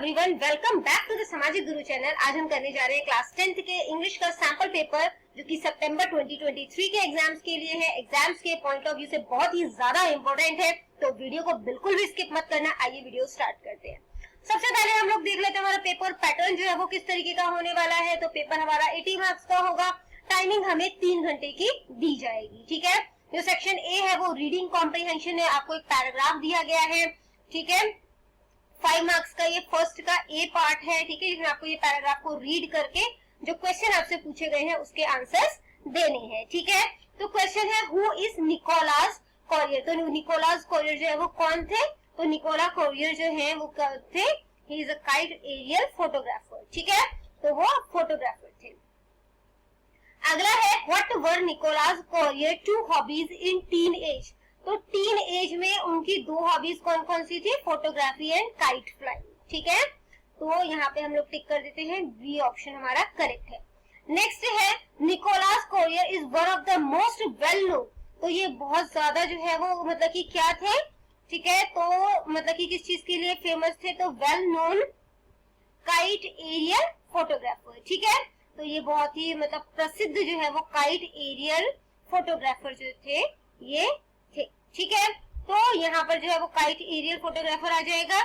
Everyone, welcome back to the Samajik Guru channel. आज हम करने जा रहे हैं क्लास 10th के इंग्लिश का सैंपल पेपर, जो कि सितंबर 2023 के एग्जाम्स के लिए है। एग्जाम्स के पॉइंट ऑफ व्यू से बहुत ही ज्यादा इंपॉर्टेंट है, तो वीडियो को बिल्कुल भी स्किप मत करना। आइए वीडियो स्टार्ट करते हैं। सबसे पहले हम लोग देख लेते हैं हमारा पेपर पैटर्न जो है वो किस तरीके का होने वाला है। तो पेपर हमारा 80 मार्क्स का होगा। टाइमिंग हमें 3 घंटे की दी जाएगी। ठीक है, जो सेक्शन ए है वो रीडिंग कॉम्प्रिहेंशन है। आपको एक पैराग्राफ दिया गया है। ठीक है, 5 मार्क्स का ये फर्स्ट का ए पार्ट है। ठीक है, जिसमें आपको ये पैराग्राफ को रीड करके जो क्वेश्चन आपसे पूछे गए हैं उसके आंसर्स देने हैं। ठीक है, तो क्वेश्चन है हु इज निकोलास कोरियर। तो निकोलास कोरियर जो है वो कौन थे? तो निकोला कोरियर जो है वो थे, he is a kite aerial photographer. ठीक है, तो वो फोटोग्राफर थे। अगला है what were Nicolas Courier 2 hobbies in teen age. तो टीन एज में उनकी 2 हॉबीज कौन कौन सी थी? Photography and kite flying. ठीक है, तो यहाँ पे हम लोग टिक कर देते हैं, बी ऑप्शन हमारा करेक्ट है। नेक्स्ट है Nicolas Courier is one of the most well known. तो ये बहुत ज्यादा जो है वो मतलब कि क्या थे? ठीक है, तो मतलब कि किस चीज के लिए फेमस थे? तो well known kite aerial photographer. ठीक है, तो ये बहुत ही मतलब प्रसिद्ध जो है वो काइट एरियल फोटोग्राफर जो थे ये थे। ठीक है, तो यहाँ पर जो है वो काइट एरियल फोटोग्राफर आ जाएगा।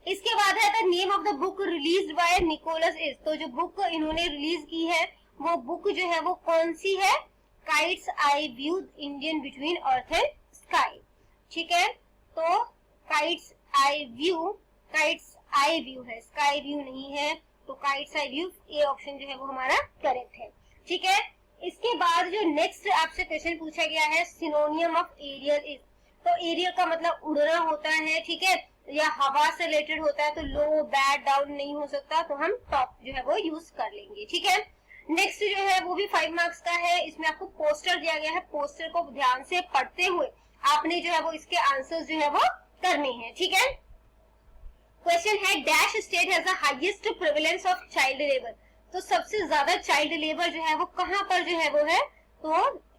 इसके बाद है the name of the book released by Nicolas is. तो जो बुक इन्होंने रिलीज की है वो बुक जो है वो कौन सी है? Kites eye view Indian between earth and sky. ठीक है, तो काइट्स आई व्यू है, स्काई व्यू नहीं है, तो kites eye view A option जो है वो हमारा करेक्ट है। ठीक है, इसके बाद जो नेक्स्ट आपसे क्वेश्चन पूछा गया है सिनोनियम ऑफ एरियल इज। तो एरियल का मतलब उड़ना होता है। ठीक है, या हवा से रिलेटेड होता है, तो लो बैड डाउन नहीं हो सकता, तो हम टॉप जो है वो यूज कर लेंगे। ठीक है, नेक्स्ट जो है वो भी 5 मार्क्स का है। इसमें आपको पोस्टर दिया गया है। पोस्टर को ध्यान से पढ़ते हुए आपने जो है वो इसके आंसर्स जो है वो करने हैं। ठीक है, क्वेश्चन है dash state has the highest prevalence of child labour. तो सबसे ज्यादा चाइल्ड लेबर जो है वो कहाँ पर जो है वो है? तो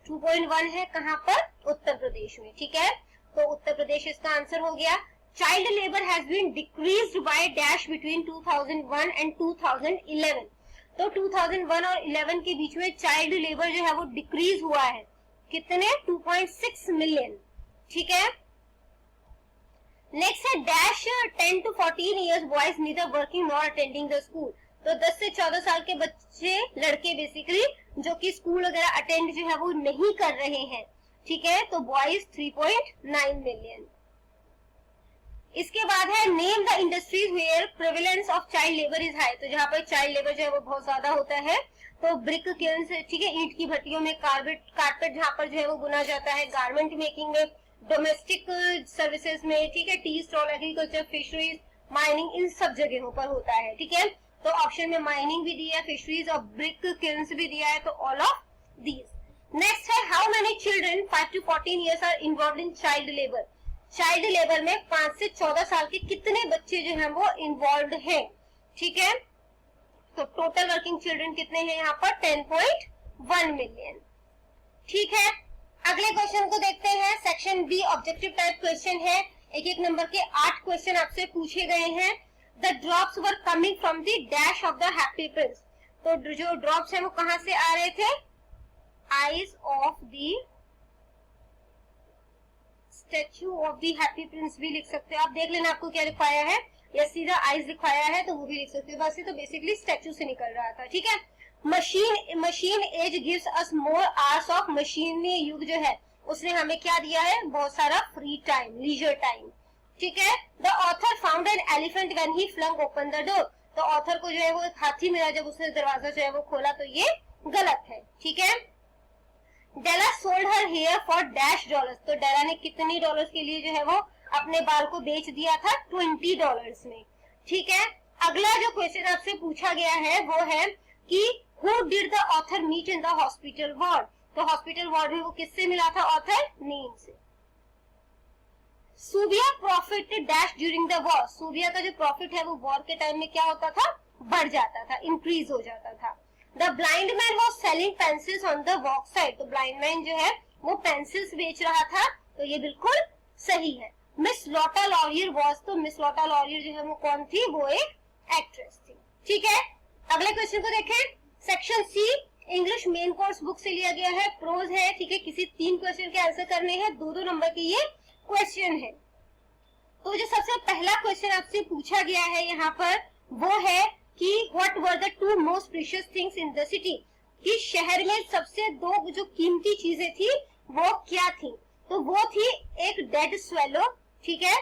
2.1 है, कहाँ पर? उत्तर प्रदेश में। ठीक है, तो उत्तर प्रदेश इसका आंसर हो गया। Child labour has been decreased by dash between 2001 and 2011। तो 2001 और 11 के बीच में चाइल्ड लेबर जो है वो डिक्रीज हुआ है। कितने? 2.6 मिलियन। ठीक है, नेक्स्ट है dash 10 to 14 years boys neither working nor attending the school। तो 10 से 14 साल के बच्चे, लड़के बेसिकली, जो कि स्कूल वगैरह अटेंड जो है वो नहीं कर रहे हैं। ठीक है, तो बॉयज 3.9 मिलियन। इसके बाद है name the industries where prevalence of child labour is high. तो जहाँ पर चाइल्ड लेबर जो है वो बहुत ज्यादा होता है, तो ब्रिक किल्न्स, ठीक है, ईंट की भट्टियों में, कारपेट जहाँ पर जो है वो बुना जाता है, गारमेंट मेकिंग में, डोमेस्टिक सर्विसेज में, ठीक है, tea stall, agriculture, fisheries, mining, इन सब जगहों पर होता है। ठीक है, तो ऑप्शन में माइनिंग भी दिया है, फिशरीज और ब्रिक किल्न्स भी दिया है, तो ऑल ऑफ दीज। नेक्स्ट है how many children 5 to 14 years are involve in child labour. Child labour में 5 से 14 साल के कितने बच्चे जो हैं वो इन्वॉल्व हैं? ठीक है, तो टोटल वर्किंग चिल्ड्रन कितने हैं यहाँ पर? 10.1 मिलियन। ठीक है, अगले क्वेश्चन को देखते हैं। Section B objective type question है। एक नंबर के 8 क्वेश्चन आपसे पूछे गए हैं। The drops were coming from the dash of the happy Prince. तो जो ड्रॉप्स हैं वो कहां से आ रहे थे? Eyes of the statue of the happy Prince भी लिख सकते हो आप। देख लेना आपको क्या लिखवाया है, या सीधा आईज लिखवाया है तो वो भी लिख सकते हो। बस ये तो बेसिकली स्टैच्यू से निकल रहा था। ठीक है, machine age gives us more hours of. मशीनी युग जो है उसने हमें क्या दिया है? बहुत सारा फ्री टाइम, लीजर टाइम। ठीक है, the author found an elephant when he flung open the door. तो ऑथर को जो है वो एक हाथी मिला जब उसने दरवाजा जो है वो खोला, तो ये गलत है। ठीक है, Della sold her hair for dash dollars. तो डेला ने कितनी डॉलर्स के लिए जो है वो अपने बाल को बेच दिया था? $20 में। ठीक है, अगला जो क्वेश्चन आपसे पूछा गया है वो है कि Who did the author meet in the hospital ward? तो हॉस्पिटल वार्ड में वो किससे मिला था? ऑथर नीम से। Subbiah profit dash during the war. Subbiah का जो प्रॉफिट है वो वॉर के टाइम में क्या होता था? बढ़ जाता था, इंक्रीज हो जाता था। The blind man was selling pencils on the walk side. तो ब्लाइंड मैन जो है वो पेंसिल्स बेच रहा था, तो ये बिल्कुल सही है। मिस लोटा लॉरियर वॉज, तो मिस लोटा लॉरियर जो है वो कौन थी, वो एक एक्ट्रेस थी। ठीक है, अगले क्वेश्चन को देखें। Section C English main course book से लिया गया है, प्रोज है। ठीक है, किसी 3 क्वेश्चन के आंसर करने हैं, 2-2 नंबर के ये क्वेश्चन है। तो जो सबसे पहला क्वेश्चन आपसे पूछा गया है यहाँ पर वो है कि what were the 2 most precious things in the city, कि शहर में सबसे 2 जो कीमती चीजें थी वो क्या थी। तो वो थी एक डेड स्वेलो, ठीक है,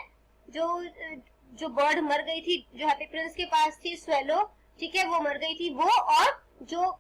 जो बर्ड मर गई थी, जो हैप्पी प्रिंस के पास थी स्वेलो, ठीक है, वो मर गई थी वो, और जो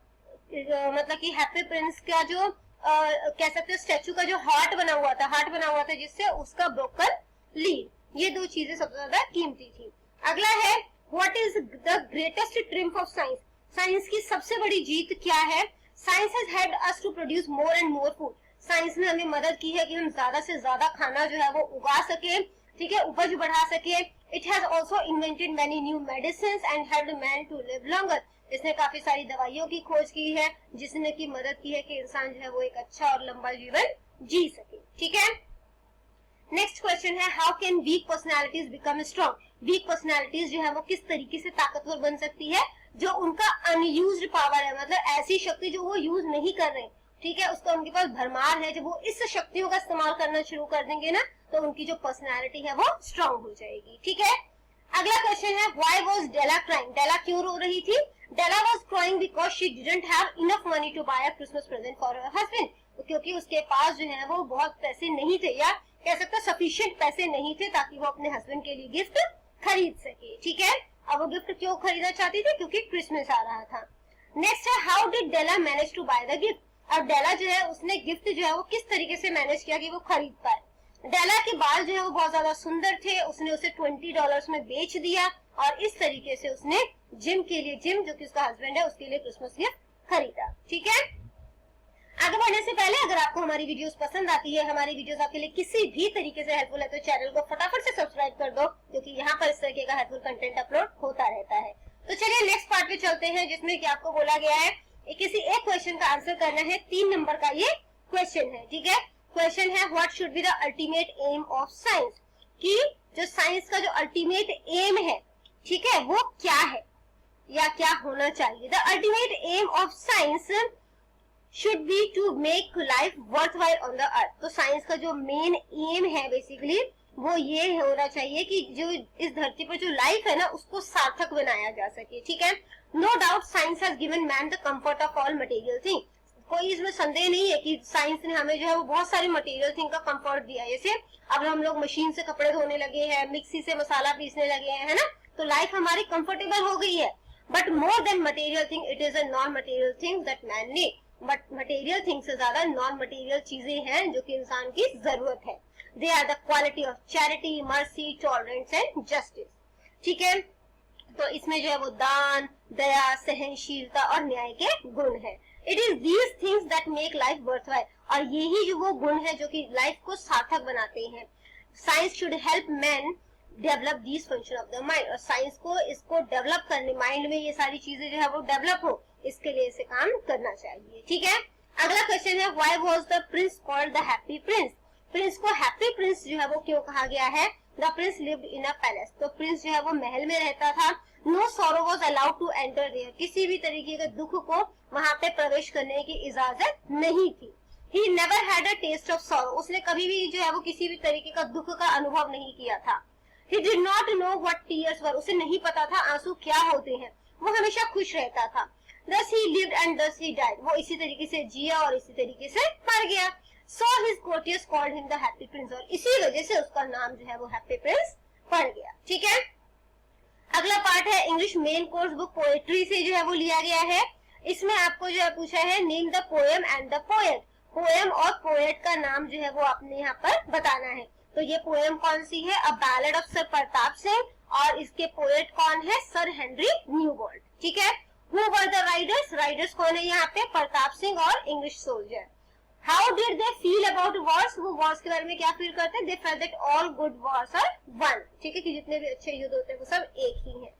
मतलब कि हैप्पी प्रिंस का जो कह सकते हो स्टैचू का जो हार्ट बना हुआ था जिससे उसका ब्रोकन लीड, ये 2 चीजें सबसे ज्यादा कीमती थी। अगला है what is the greatest triumph of science, science की सबसे बड़ी जीत क्या है। Science has helped us to produce more and more food, science ने हमें मदद की है कि हम ज्यादा से ज्यादा खाना जो है वो उगा सके, ठीक है, उपज बढ़ा सके। It has also invented many new medicines and helped man to live longer, इसने काफी सारी दवाइयों की खोज की है जिसने की मदद की है कि इंसान जो है वो एक अच्छा और लंबा जीवन जी सके। ठीक है, नेक्स्ट क्वेश्चन है how can weak personalities become strong, weak personalities जो है वो किस तरीके से ताकतवर बन सकती है। जो उनका अनयूज्ड पावर है, मतलब ऐसी शक्ति जो वो यूज नहीं कर रहे, ठीक है, उसका उनके पास भरमार है, जब वो इस शक्तियों का इस्तेमाल करना शुरू कर देंगे ना तो उनकी जो पर्सनैलिटी है वो स्ट्रांग हो जाएगी। ठीक है, अगला क्वेश्चन है why was Della crying, Della क्यों रो रही थी। Della was crying because she didn't have enough money to buy a Christmas present for her husband, क्योंकि उसके पास जो है वो बहुत पैसे नहीं थे, या कह सकते सफिशिएंट पैसे नहीं थे ताकि वो अपने हस्बैंड के लिए गिफ्ट खरीद सके। ठीक है, अब वो गिफ्ट क्यों खरीदना चाहती थी, क्योंकि क्रिसमस आ रहा था। नेक्स्ट है how did Della manage to buy the gift, अब डेला जो है उसने गिफ्ट जो है वो किस तरीके से मैनेज किया कि वो खरीद पाए। डेला के बाल जो है वो बहुत ज्यादा सुंदर थे, उसने उसे $20 में बेच दिया और इस तरीके से उसने जिम के लिए, जिम जो कि उसका हस्बैंड है उसके लिए क्रिसमस गिफ्ट खरीदा। ठीक है, आगे बढ़ने से पहले अगर आपको हमारी वीडियोस पसंद आती है, हमारी वीडियोस आपके लिए किसी भी तरीके से हेल्पफुल है, तो चैनल को फटाफट से सब्सक्राइब कर दो, क्योंकि यहाँ पर इस तरीके का हेल्पफुल कंटेंट अपलोड होता रहता है। तो चलिए नेक्स्ट पार्ट पे चलते हैं, जिसमें कि आपको बोला गया है किसी एक क्वेश्चन का आंसर करना है। 3 नंबर का ये क्वेश्चन है। ठीक है, क्वेश्चन है what should be the ultimate aim of science, कि जो साइंस का जो अल्टीमेट एम है, ठीक है, वो क्या है या क्या होना चाहिए। The ultimate aim of science should be to make life worthwhile on the earth, तो साइंस का जो मेन एम है बेसिकली वो ये होना चाहिए कि जो इस धरती पर जो लाइफ है ना उसको सार्थक बनाया जा सके। ठीक है, no doubt science has given man the comfort of all material thing, कोई इसमें संदेह नहीं है कि साइंस ने हमें जो है वो बहुत सारी मटेरियल थिंग का कंफर्ट दिया है। जैसे अब हम लोग मशीन से कपड़े धोने लगे हैं, मिक्सी से मसाला पीसने लगे हैं, है ना, तो लाइफ हमारी कंफर्टेबल हो गई है। But more than material thing it is a non material thing that man need, but material thing से ज्यादा नॉन मटेरियल चीजें हैं जो कि इंसान की जरूरत है। They are the quality of charity, mercy, tolerance and justice. ठीक है, तो इसमें जो है वो दान, दया, सहनशीलता और न्याय के गुण है। It is these things that make life worthwhile, और यही जो वो गुण है जो कि लाइफ को सार्थक बनाते हैं। Science should help man develop these function of the mind, और साइंस को इसको डेवलप करने, माइंड में ये सारी चीजें जो है वो डेवलप हो, इसके लिए इसे काम करना चाहिए। ठीक है, अगला क्वेश्चन है why was the prince called the happy prince, prince को हैप्पी प्रिंस जो है वो क्यों कहा गया है। The prince lived in a palace, तो प्रिंस जो है वो महल में रहता था। No sorrow was allowed to enter there, किसी भी तरीके के दुख को वहां पे प्रवेश करने की इजाजत नहीं थी। He never had a taste of sorrow, उसने कभी भी जो है वो किसी भी तरीके का दुख का अनुभव नहीं किया था। He did not know what tears were, उसे नहीं पता था आंसू क्या होते हैं, वो हमेशा खुश रहता था। Thus he lived and thus he died, वो इसी तरीके से जिया और इसी तरीके से मर गया। So his courtiers called him the happy prince, और इसी वजह से उसका नाम जो है वो हैप्पी प्रिंस पड़ गया। ठीक है, अगला पार्ट है English main course book poetry से जो है वो लिया गया है। इसमें आपको जो है पूछा है name the poem and the poet, poem और पोएट का नाम जो है वो आपने यहाँ पर बताना है। तो ये पोएम कौन सी है, a ballad of sir Pratap Singh, और इसके पोएट कौन है, सर हेनरी न्यूबोल्ट। ठीक है, who were the riders, riders कौन है यहाँ पे, प्रताप सिंह और English soldier. How did they feel about wars, वो वॉर्स के बारे में क्या फील करते हैं, they felt that all good wars are won, ठीक है, कि जितने भी अच्छे युद्ध होते हैं वो सब एक ही है।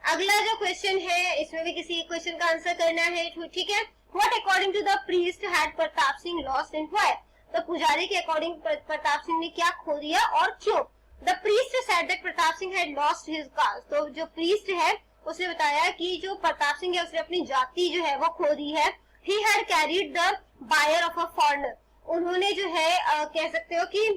अगला जो क्वेश्चन है इसमें भी किसी एक क्वेश्चन का आंसर करना है। ठीक है, what according to the priest had Pratap Singh lost and why, तो पुजारी के अकॉर्डिंग प्रताप सिंह ने क्या खो दिया और क्यों? The priest said that Pratap Singh had lost his cast, तो जो प्रीस्ट है उसने बताया कि जो प्रताप सिंह है उसने अपनी जाति जो है वो खो दी है। He had carried the bier of a foreigner, उन्होंने जो है कह सकते हो कि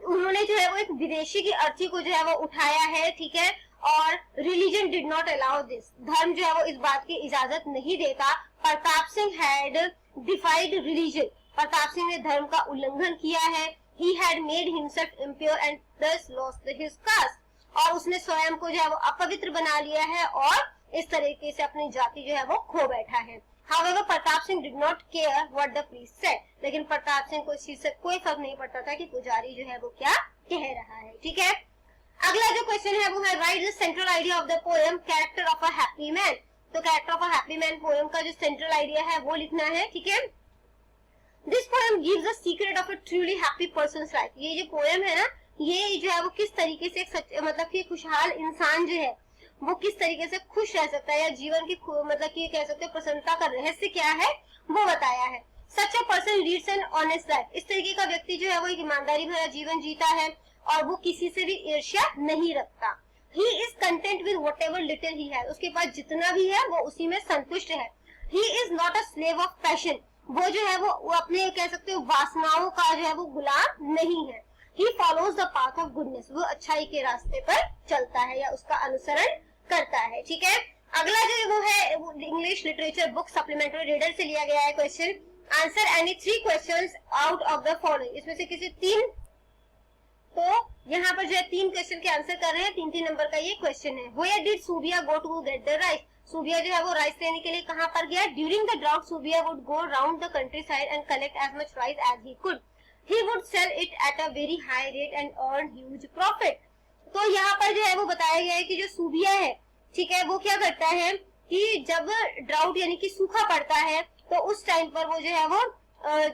उन्होंने जो है वो एक विदेशी की अर्थी को जो है वो उठाया है, ठीक है। और religion did not allow this, धर्म जो है वो इस बात की इजाजत नहीं देता। प्रताप सिंह हैड डिफाइड रिलीजन, प्रताप सिंह ने धर्म का उल्लंघन किया है। He had made himself impure and thus lost his caste, और उसने स्वयं को जो है वो अपवित्र बना लिया है और इस तरीके से अपनी जाति जो है वो खो बैठा है। However, Pratap Singh did not care what the priest said, लेकिन प्रताप सिंह को इस चीज से कोई फर्क नहीं पड़ता था कि पुजारी जो है वो क्या कह रहा है, ठीक है। अगला जो क्वेश्चन है वो है write the central idea of the poem character of a happy man, तो character of a happy man poem का जो सेंट्रल आइडिया है वो लिखना है, ठीक है। This poem gives the secret of a truly happy persons life, ये जो पोएम है ना ये जो है वो किस तरीके से एक मतलब कि खुशहाल इंसान जो है वो किस तरीके से खुश रह सकता है या जीवन की मतलब कि कह सकते हैं प्रसन्नता का रहस्य क्या है वो बताया है। Such a person leads an honest life, इस तरीके का व्यक्ति जो है वो एक ईमानदारी भरा जीवन जीता है और वो किसी से भी ईर्ष्या नहीं रखता। He is content with whatever little he has, उसके पास जितना भी है वो उसी में संतुष्ट है। He is not a slave of passion, वो जो है वो अपने कह सकते हो वासनाओं का जो है वो गुलाम नहीं है। He follows the path of goodness, वो अच्छाई के रास्ते पर चलता है या उसका अनुसरण करता है, ठीक है। अगला जो वो है English literature book supplementary reader से लिया गया है question. Answer any 3 questions out of the following, इसमें से किसी 3, तो यहाँ पर जो है 3 क्वेश्चन के आंसर कर रहे हैं, 3-3 नंबर का ये क्वेश्चन है। Where did Subbiah go to get the rice, Subbiah जो है वो राइस लेने के लिए कहाँ पर गया? During the drought Subbiah would go round the countryside and collect as much rice as he could, he would sell it at a very high rate and earn huge profit। तो यहाँ पर जो है वो बताया गया है कि जो सूबिया है, ठीक है, वो क्या करता है कि जब ड्राउट यानी कि सूखा पड़ता है तो उस टाइम पर वो जो है वो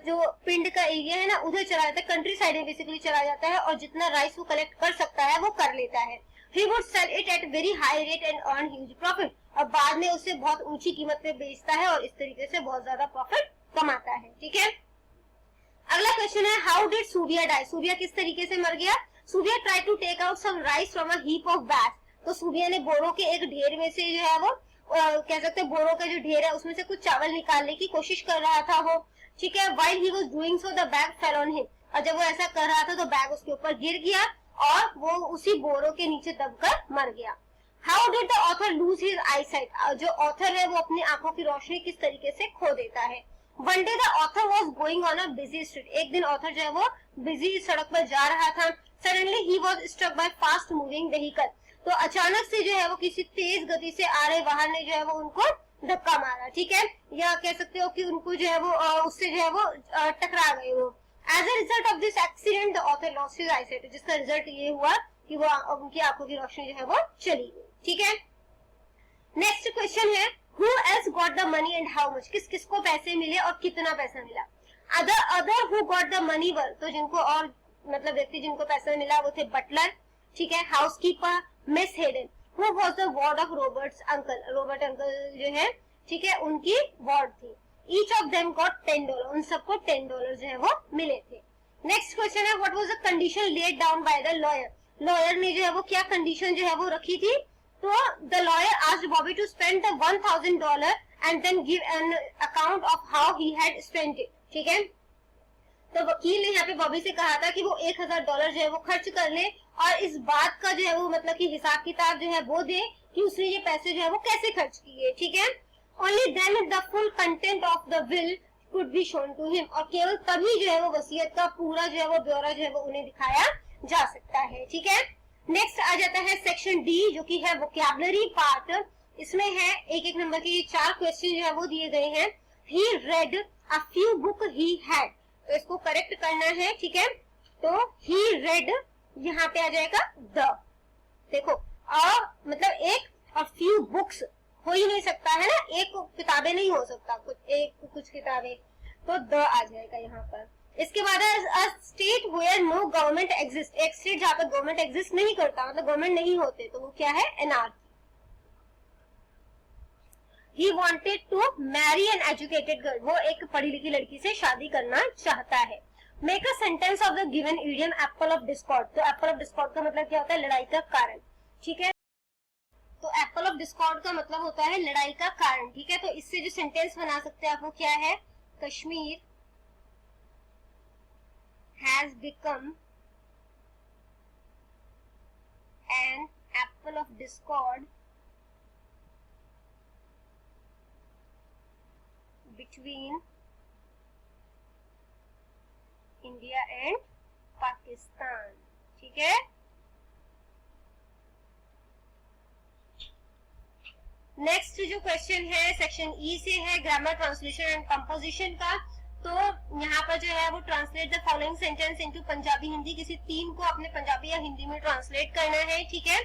जो पिंड का एरिया है ना उधर चला जाता है, कंट्री साइड में बेसिकली चला जाता है और जितना राइस वो कलेक्ट कर सकता है वो कर लेता है। he would sell it at very high rate and earn huge profit, और बाद में उसे बहुत ऊंची कीमत पे बेचता है और इस तरीके से बहुत ज्यादा प्रॉफिट कमाता है, ठीक है। अगला क्वेश्चन है how did Subbiah die, Subbiah किस तरीके से मर गया? Subbiah try to take out some rice from a heap of bags, तो सूबिया ने बोरों के एक ढेर में से जो है वो कह सकते हैं बोरों का जो ढेर है उसमें से कुछ चावल निकालने की कोशिश कर रहा था वो, ठीक है। While he was doing so the bag fell on him, और जब वो ऐसा कर रहा था तो बैग उसके ऊपर गिर गया और वो उसी बोरों के नीचे दबकर मर गया। How did the author lose his eyesight, जो ऑथर है वो अपनी आंखों की रोशनी किस तरीके से खो देता है? One day the author was going on a busy street, एक दिन ऑथर जो है वो बिजी सड़क पर जा रहा था। Suddenly he was struck by fast moving vehicle, तो अचानक से जो है वो किसी तेज गति से आ रहे वाहन ने जो है वो उनको धक्का मारा, ठीक है, या कह सकते हो कि उनको जो है वो उससे जो है वो टकरा गए वो। As a result of this accident the author lost his eyesight, जिसका रिजल्ट ये हुआ कि वो उनकी आंखों की रोशनी जो है वो चली गई, ठीक है। नेक्स्ट क्वेश्चन है Who else got the money and how much, किस किस को पैसे मिले और कितना पैसा मिला? Other who got the money were, तो जिनको और मतलब व्यक्ति जिनको पैसा मिला वो थे बटलर, ठीक है, housekeeper, miss Hayden, who was the ward of Robert's uncle, Robert uncle जो है, ठीक है, उनकी वार्ड थी। Each of them got $10, उन सबको $10 जो है वो मिले थे। नेक्स्ट क्वेश्चन है what was the condition laid down by the lawyer, lawyer ने जो है वो क्या कंडीशन जो है वो रखी थी? तो the lawyer asked Bobby to spend the $1,000 and then give an account of how he had spent it, ठीक है। तो वकील ने यहाँ पे बॉबी से कहा था कि वो $1,000 जो है वो खर्च कर ले और इस बात का जो है वो मतलब कि हिसाब किताब जो है वो दे कि उसने ये पैसे जो है वो कैसे खर्च किए, ठीक है। Only then the full content of the will could be shown to him, और केवल तभी जो है वो वसीयत का पूरा जो है वो ब्यौरा जो है वो उन्हें दिखाया जा सकता है, ठीक है। नेक्स्ट आ जाता है सेक्शन डी जो कि है वोकैबुलरी पार्ट, इसमें है एक नंबर के 4 क्वेश्चन जो है वो दिए गए हैं। He read a few book he had, तो इसको करेक्ट करना है, ठीक है। तो ही रेड यहाँ पे आ जाएगा द, देखो मतलब एक और फ्यू बुक्स हो ही नहीं सकता है ना, एक किताबें नहीं हो सकता, कुछ किताबें, तो द आ जाएगा यहाँ पर। इसके बाद state where no government exist, एक स्टेट जहाँ पे गवर्नमेंट एग्जिस्ट नहीं करता मतलब गवर्नमेंट नहीं होते तो वो क्या है? Anarchy. He wanted to marry an educated girl, वो एक पढ़ी लिखी लड़की से शादी करना चाहता है। Make a sentence of the given idiom Apple of Discord, तो एप्पल ऑफ डिस्कॉर्ड का मतलब क्या होता है, लड़ाई का कारण, ठीक है। तो एप्पल ऑफ डिस्कॉर्ड का मतलब होता है लड़ाई का कारण, ठीक है। तो इससे जो सेंटेंस बना सकते हैं आप वो क्या है, Kashmir has become an apple of Discord between India and Pakistan, ठीक है। नेक्स्ट जो क्वेश्चन है सेक्शन ई से है, ग्रामर, ट्रांसलेशन एंड कंपोजिशन का। तो यहाँ पर जो है वो translate the following sentence into Punjabi Hindi, किसी तीन को अपने पंजाबी या हिंदी में ट्रांसलेट करना है, ठीक है।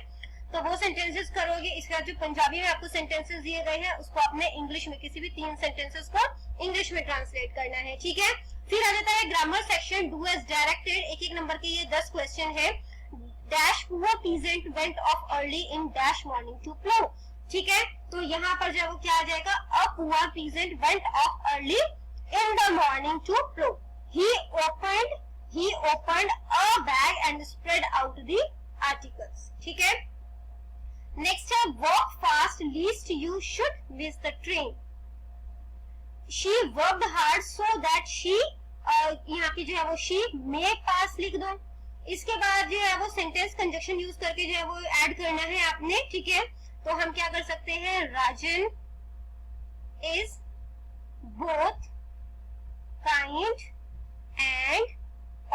तो वो सेंटेंसेस करोगे, इसका जो पंजाबी में आपको सेंटेंसेस दिए गए हैं उसको आपने इंग्लिश में, किसी भी तीन सेंटेंसेस को इंग्लिश में ट्रांसलेट करना है, ठीक है। फिर आ जाता है grammar section, do as directed, एक एक नंबर के ये 10 क्वेश्चन है। Dash poor peasant went off early in dash morning to plough, ठीक है। तो यहाँ पर जो वो क्या आ जाएगा, a poor peasant went off early in the morning to plough, he opened a bag and spread out the articles, ठीक है। नेक्स्ट है walk fast least you should miss the train, she worked hard so that she, यहाँ पे जो है वो she may pass लिख दो। इसके बाद जो है वो सेंटेंस कंजक्शन यूज करके जो है वो ऐड करना है आपने, ठीक है। तो हम क्या कर सकते हैं, Rajan is both kind and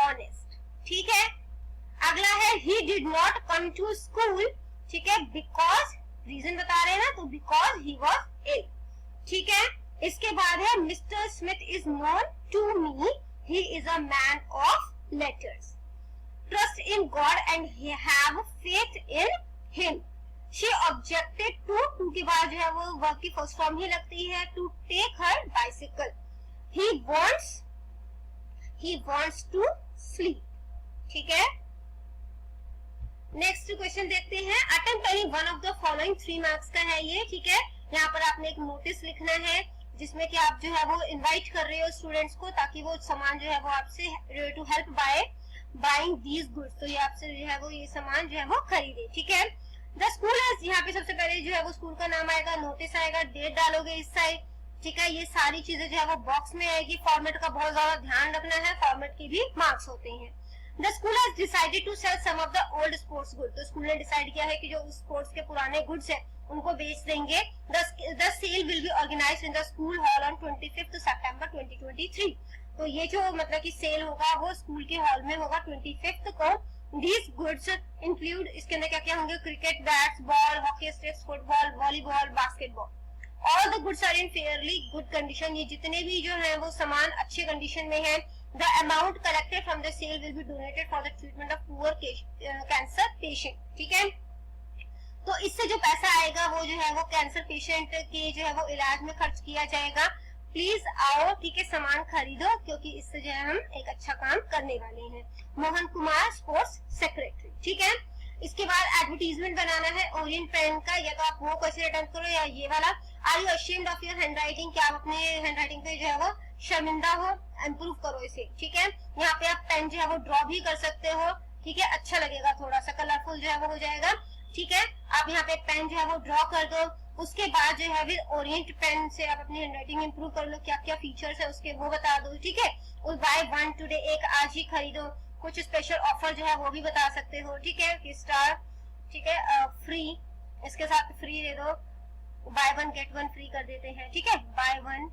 honest, ठीक है। अगला है he did not come to school, ठीक है, बिकॉज, रीजन बता रहे हैं ना, तो बिकॉज ही वॉज इल, ठीक है। इसके बाद है Mr Smith is known to me, he is a man of letters, trust in God and have faith in him, she objected to के बाद जो है वो वर्ब की फर्स्ट फॉर्म ही लगती है, to take her bicycle, he wants to sleep, ठीक है। नेक्स्ट क्वेश्चन देखते हैं, attempt any one of the following 3 marks का है ये, ठीक है। यहाँ पर आपने एक नोटिस लिखना है जिसमें कि आप जो है वो इनवाइट कर रहे हो स्टूडेंट्स को ताकि वो सामान जो है वो आपसे to help buying these goods, तो ये आपसे जो है वो ये सामान जो है वो खरीदे, ठीक है। द स्कूल है, यहाँ पे सबसे पहले जो है वो स्कूल का नाम आएगा, नोटिस आएगा, डेट डालोगे इस साइड, ठीक है। ये सारी चीजें जो है वो बॉक्स में आएगी, फॉर्मेट का बहुत ज्यादा ध्यान रखना है, फॉर्मेट के भी मार्क्स होते हैं। The school has decided to sell some of the old sports good, तो स्कूल ने डिसाइड किया है कि जो स्पोर्ट्स के पुराने गुड्स है उनको बेच देंगे। The sale will be organised in the school hall on 25 September 2023, तो ये जो मतलब कि सेल होगा वो स्कूल के हॉल में होगा 25 को। These goods include, इसके अंदर क्या क्या होंगे, cricket bats, ball, hockey sticks, football, volleyball, basketball. All the goods are in fairly good condition, ये जितने भी जो है वो सामान अच्छे कंडीशन में है। The amount collected from the sale will be donated for the treatment of poor cancer patient, ठीक है। तो इससे जो पैसा आएगा वो जो है वो कैंसर पेशेंट के जो है वो इलाज में खर्च किया जाएगा। प्लीज आओ, ठीक है, सामान खरीदो क्योंकि इससे जो है हम एक अच्छा काम करने वाले हैं। मोहन कुमार, स्पोर्ट्स सेक्रेटरी, ठीक है। इसके बाद एडवर्टीजमेंट बनाना है ओरिएंट पेन का, या तो आप वो क्वेश्चन अटेम्प्ट करो या ये वाला। Are you ashamed of your handwriting, क्या आप अपने हैंडराइटिंग पे जो है वो शर्मिंदा हो, इम्प्रूव करो इसे, ठीक है। यहाँ पे आप पेन जो है वो ड्रॉ भी कर सकते हो, ठीक है, अच्छा लगेगा, थोड़ा सा कलरफुल जो है वो हो जाएगा, ठीक है। आप यहाँ पे पेन जो है वो ड्रॉ कर दो। उसके बाद जो है फिर ओरिएंट पेन से आप अपनी हैंडराइटिंग इंप्रूव कर लो, क्या क्या फीचर्स है उसके वो बता दो, ठीक है। और बाय 1 टुडे, एक आज ही खरीदो। कुछ स्पेशल ऑफर जो है वो भी बता सकते हो, ठीक है, कि स्टार, ठीक है, फ्री, इसके साथ फ्री दे दो, बाय 1 गेट 1 फ्री कर देते हैं, ठीक है, बाय 1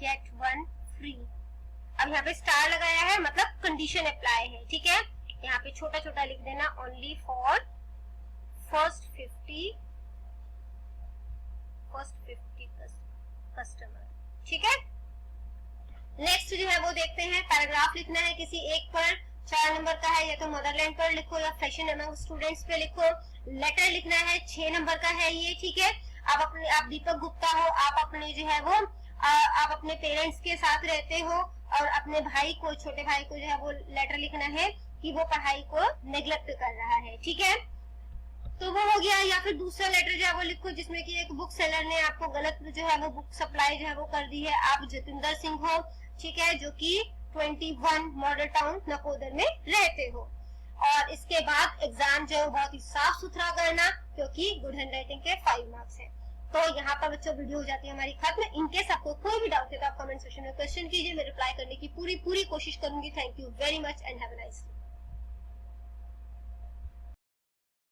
गेट 1 फ्री। अब यहाँ पे स्टार लगाया है मतलब कंडीशन अप्लाई है, ठीक है। यहाँ पे छोटा छोटा लिख देना, ओनली फॉर फर्स्ट 50 कस्टमर, ठीक है। नेक्स्ट जो है वो देखते हैं, पैराग्राफ लिखना है किसी एक पर, 4 नंबर का है, या तो मदरलैंड पर लिखो या फैशन अमंग स्टूडेंट्स पे लिखो। लेटर लिखना है, 6 नंबर का है ये, ठीक है। आप दीपक गुप्ता हो, आप अपने जो है वो आप अपने पेरेंट्स के साथ रहते हो और अपने भाई को, छोटे भाई को जो है वो लेटर लिखना है कि वो पढ़ाई को नेग्लेक्ट कर रहा है, ठीक है। तो वो हो गया। या फिर दूसरा लेटर जो है वो लिखो जिसमें कि एक बुक सेलर ने आपको गलत जो है वो बुक सप्लाई जो है वो कर दी है। आप जतिंदर सिंह हो, ठीक है, जो कि 21 मॉडल टाउन नकोदर में रहते हो। और इसके बाद एग्जाम जो है बहुत ही साफ सुथरा करना, क्योंकि गुड हैंड राइटिंग के 5 मार्क्स है। तो यहाँ पर बच्चों वीडियो हो जाती है हमारी खत्म। इनकेस आपको कोई भी डाउट है तो आप कमेंट सेक्शन में क्वेश्चन कीजिए, मैं रिप्लाई करने की पूरी कोशिश करूंगी। Thank you very much and have a nice day.